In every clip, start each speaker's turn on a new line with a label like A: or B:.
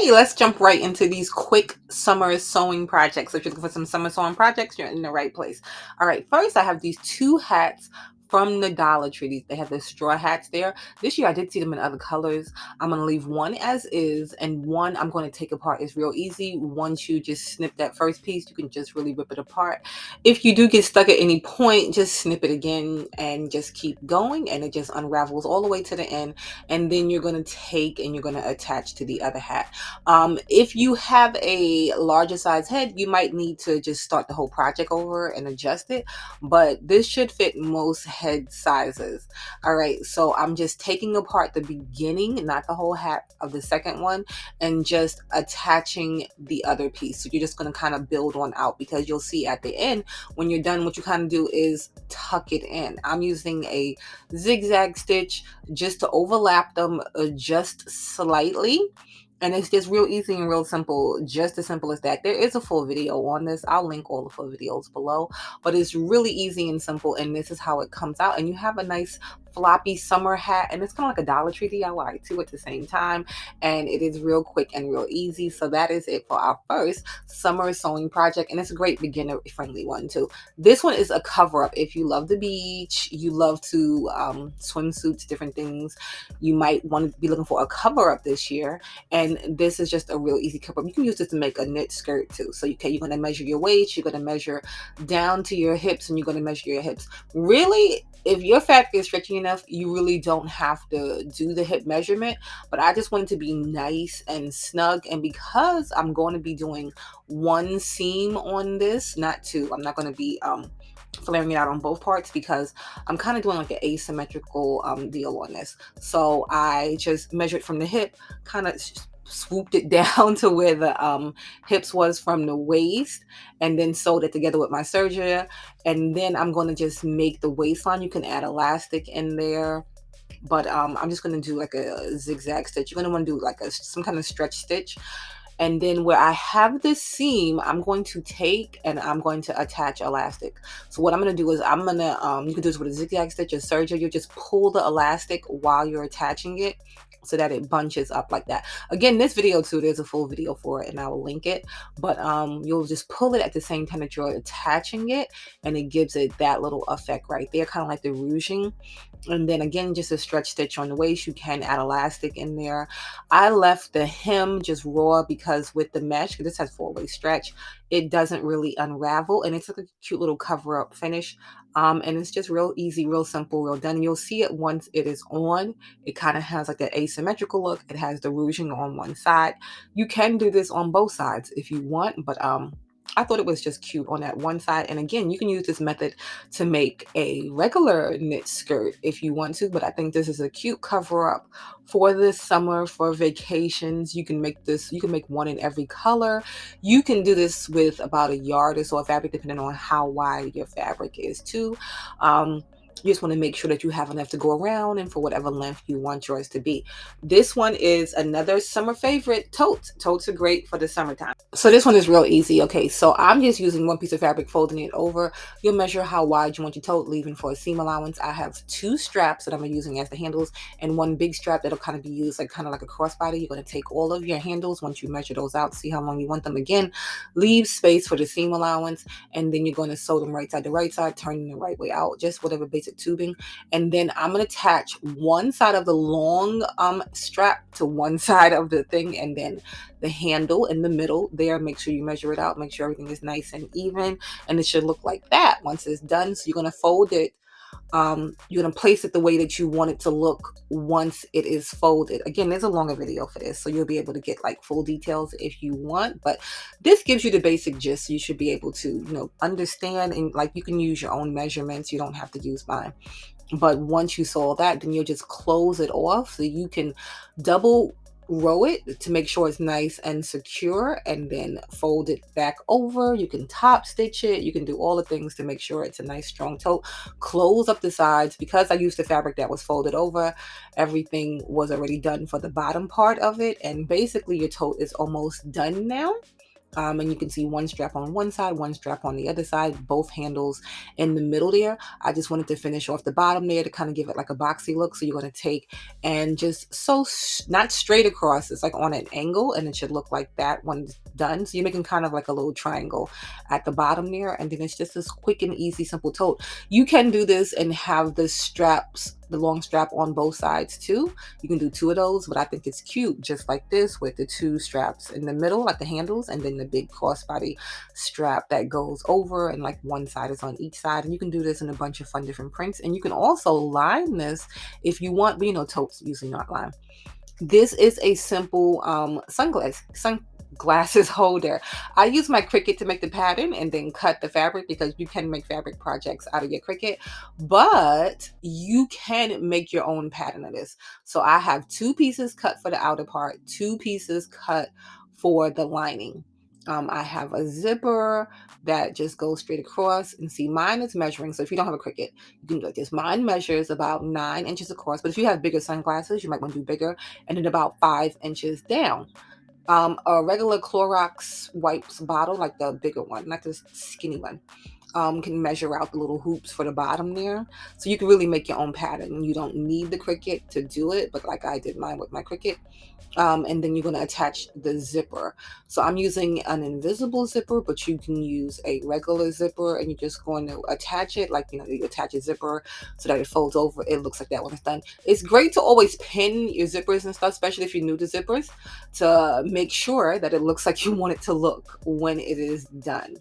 A: Okay, let's jump right into these quick summer sewing projects. If you're looking for some summer sewing projects, you're in the right place. All right, first I have these two hats from the Dollar Tree. They have the straw hats there. This year I did see them in other colors. I'm going to leave one as is, and one I'm going to take apart. It's real easy. Once you just snip that first piece, you can just really rip it apart. If you do get stuck at any point, just snip it again and just keep going, and it just unravels all the way to the end. And then you're going to take and you're going to attach to the other hat. If you have a larger size head, you might need to just start the whole project over and adjust it, but this should fit most head sizes. All right, so I'm just taking apart the beginning, not the whole hat of the second one, and just attaching the other piece. So you're just going to kind of build on out, because you'll see at the end when you're done, what you kind of do is tuck it in. I'm using a zigzag stitch just to overlap them just slightly. And it's just real easy and real simple, just as simple as that. There is a full video on this. I'll link all the full videos below, but it's really easy and simple. And this is how it comes out. And you have a nice floppy summer hat, and it's kind of like a Dollar Tree DIY too at the same time. And it is real quick and real easy. So that is it for our first summer sewing project. And it's a great beginner friendly one too. This one is a cover up. If you love the beach, you love to swimsuits, different things, you might want to be looking for a cover up this year. And this is just a real easy cover up. You can use this to make a knit skirt too. So you're going to measure your waist, you're going to measure down to your hips, and you're going to measure your hips. Really, if your fabric is stretchy enough, you really don't have to do the hip measurement, but I just want it to be nice and snug. And because I'm going to be doing one seam on this, not two, I'm not going to be flaring it out on both parts, because I'm kind of doing like an asymmetrical deal on this. So I just measured from the hip, kind of swooped it down to where the hips was from the waist, and then sewed it together with my serger. And then I'm going to just make the waistline. You can add elastic in there, but I'm just going to do like a zigzag stitch. You're going to want to do like some kind of stretch stitch. And then where I have this seam, I'm going to take and I'm going to attach elastic. So what I'm going to do is I'm going to, you can do this with a zigzag stitch or serger. You just pull the elastic while you're attaching it, so that it bunches up like that. Again, this video too, there's a full video for it and I will link it, but you'll just pull it at the same time that you're attaching it, and it gives it that little effect right there, kind of like the ruching. And then again, just a stretch stitch on the waist. You can add elastic in there. I left the hem just raw because with the mesh, this has 4-way stretch, it doesn't really unravel, and it's like a cute little cover up finish. And it's just real easy, real simple, real done. And you'll see it once it is on. It kind of has like that asymmetrical look. It has the ruching on one side. You can do this on both sides if you want, but I thought it was just cute on that one side. And again, you can use this method to make a regular knit skirt if you want to, but I think this is a cute cover up for this summer, for vacations. You can make this, you can make one in every color. You can do this with about a yard or so of fabric, depending on how wide your fabric is too. You just want to make sure that you have enough to go around and for whatever length you want yours to be. This one is another summer favorite, tote. Totes are great for the summertime. So this one is real easy. Okay, so I'm just using one piece of fabric, folding it over. You'll measure how wide you want your tote, leaving for a seam allowance. I have 2 straps that I'm using as the handles, and one big strap that'll kind of be used like kind of like a crossbody. You're going to take all of your handles once you measure those out, see how long you want them. Again, leave space for the seam allowance, and then you're going to sew them right side to right side, turning the right way out, just whatever basic tubing. And then I'm going to attach one side of the long strap to one side of the thing, and then the handle in the middle there. Make sure you measure it out, make sure everything is nice and even, and it should look like that once it's done. So you're going to fold it, you're going to place it the way that you want it to look once it is folded. Again, there's a longer video for this, so you'll be able to get like full details if you want, but this gives you the basic gist. So you should be able to, understand, and like you can use your own measurements. You don't have to use mine. But once you sew that, then you'll just close it off, so you can double row it to make sure it's nice and secure, and then fold it back over. You can top stitch it. You can do all the things to make sure it's a nice strong tote. Close up the sides. Because I used the fabric that was folded over, everything was already done for the bottom part of it, and basically your tote is almost done now. And you can see one strap on one side, one strap on the other side, both handles in the middle there. I just wanted to finish off the bottom there to kind of give it like a boxy look. So you're going to take and just not straight across, it's like on an angle, and it should look like that when it's done. So you're making kind of like a little triangle at the bottom there, and then it's just this quick and easy simple tote. You can do this and have the straps, the long strap on both sides too. You can do two of those, but I think it's cute just like this with the two straps in the middle, like the handles, and then the big crossbody strap that goes over, and like one side is on each side. And you can do this in a bunch of fun different prints. And you can also line this if you want, but totes usually not line. This is a simple sunglasses holder. I use my Cricut to make the pattern and then cut the fabric, because you can make fabric projects out of your Cricut, but you can make your own pattern of this. So I have two pieces cut for the outer part, two pieces cut for the lining. I have a zipper that just goes straight across, and see, mine is measuring. So if you don't have a Cricut, you can do like this. Mine measures about 9 inches across, but if you have bigger sunglasses, you might want to do bigger, and then about 5 inches down. A regular Clorox wipes bottle, like the bigger one, not the skinny one, can measure out the little hoops for the bottom there. So you can really make your own pattern. You don't need the Cricut to do it, but like I did mine with my Cricut. And then you're going to attach the zipper. So I'm using an invisible zipper, but you can use a regular zipper, and you're just going to attach it like, you attach a zipper so that it folds over. It looks like that when it's done. It's great to always pin your zippers and stuff, especially if you're new to zippers, to make sure that it looks like you want it to look when it is done.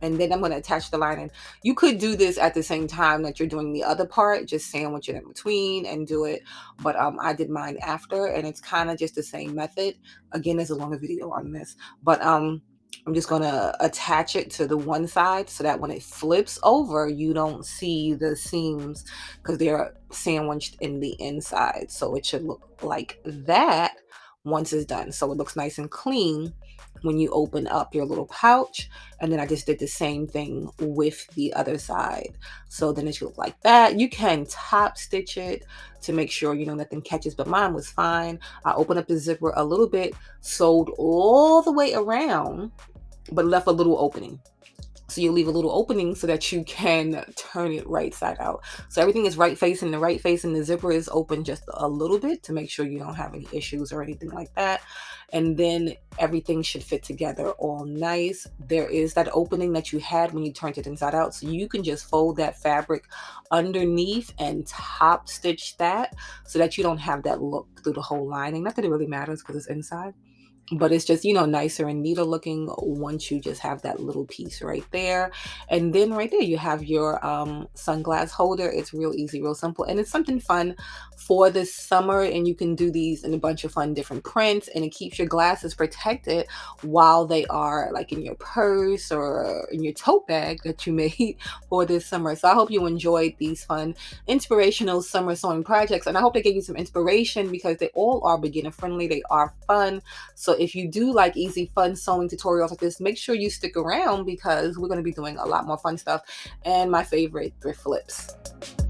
A: And then I'm going to attach the lining. You could do this at the same time that you're doing the other part, just sandwich it in between and do it. But I did mine after, and it's kind of just the same method. Again, there's a longer video on this, but I'm just going to attach it to the one side so that when it flips over, you don't see the seams because they're sandwiched in the inside. So it should look like that once it's done. So it looks nice and clean when you open up your little pouch. And then I just did the same thing with the other side. So then it should look like that. You can top stitch it to make sure nothing catches, but mine was fine. I opened up the zipper a little bit, sewed all the way around, but left a little opening. So you leave a little opening so that you can turn it right side out. So everything is right facing the right face, and the zipper is open just a little bit to make sure you don't have any issues or anything like that. And then everything should fit together all nice. There is that opening that you had when you turned it inside out. So you can just fold that fabric underneath and top stitch that so that you don't have that look through the whole lining. Not that it really matters because it's inside, but it's just nicer and neater looking once you just have that little piece right there. And then right there you have your sunglass holder. It's real easy, real simple, and it's something fun for this summer. And you can do these in a bunch of fun different prints, and it keeps your glasses protected while they are like in your purse or in your tote bag that you made for this summer. So I hope you enjoyed these fun inspirational summer sewing projects, and I hope they gave you some inspiration, because they all are beginner friendly, they are fun. So if you do like easy, fun sewing tutorials like this, make sure you stick around, because we're going to be doing a lot more fun stuff and my favorite, thrift flips.